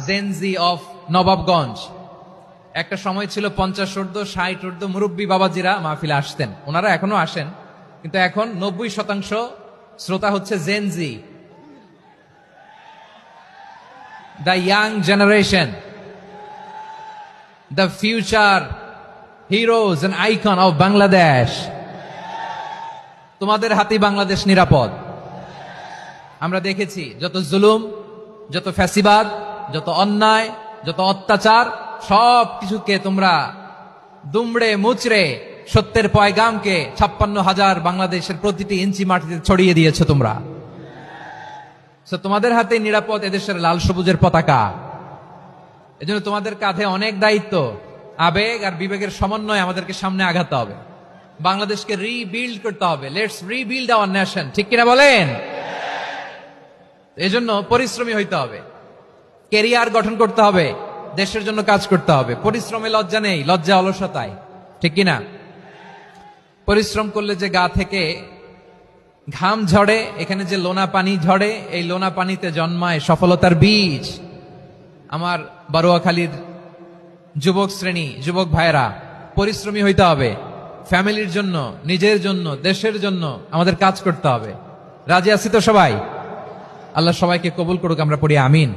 Gen Z of Nawabganj. একটা সময় ছিল 50 ঊর্ধ্ব 60 ঊর্ধ্ব মুরব্বী বাবাজিরা মাহফিলে আসতেন, ওনারা এখনো আসেন, কিন্তু এখন 90% শ্রোতা হচ্ছে Gen Z, the young generation, the future heroes and icon of Bangladesh. তোমাদের হাতেই বাংলাদেশ নিরাপদ। আমরা দেখেছি যত জুলুম, যত ফ্যাসিবাদ, যত অন্যায়, যত অত্যাচার, সব কিছুকে তোমরা দুমড়ে মুচড়ে সত্যের পয়গামকে 56,000 বাংলাদেশের প্রতিটি ইঞ্চি মাটিতে ছড়িয়ে দিয়েছো তোমরা। তোমাদের হাতে নিরাপদ এদেশের লাল সবুজের পতাকা। এজন্য তোমাদের কাঁধে অনেক দায়িত্ব। আবেগ আর বিবেকের সমন্বয়ে আমাদেরকে সামনে আগাতে হবে, বাংলাদেশকে রিবিল্ড করতে হবে। লেটস রিবিল্ড আওয়ার নেশন, ঠিক কিনা বলেন? এজন্য পরিশ্রমী হইতে হবে, ক্যারিয়ার গঠন করতে হবে, দেশের জন্য কাজ করতে হবে। পরিশ্রমে লজ্জা নেই, লজ্জা অলসতায়, ঠিক কিনা? পরিশ্রম করলে যে গা থেকে ঘাম ঝরে, এখানে যে লোনা পানি ঝরে, এই লোনা পানিতে জন্মায় সফলতার বীজ। আমার বারোয়াখালীর যুবক শ্রেণী, যুবক ভাইয়েরা, পরিশ্রমী হইতে হবে। ফ্যামিলির জন্য, নিজের জন্য, দেশের জন্য আমাদের কাজ করতে হবে। রাজি আছি তো সবাই? আল্লাহ সবাইকে কবুল করুক, আমরা পড়ি আমিন।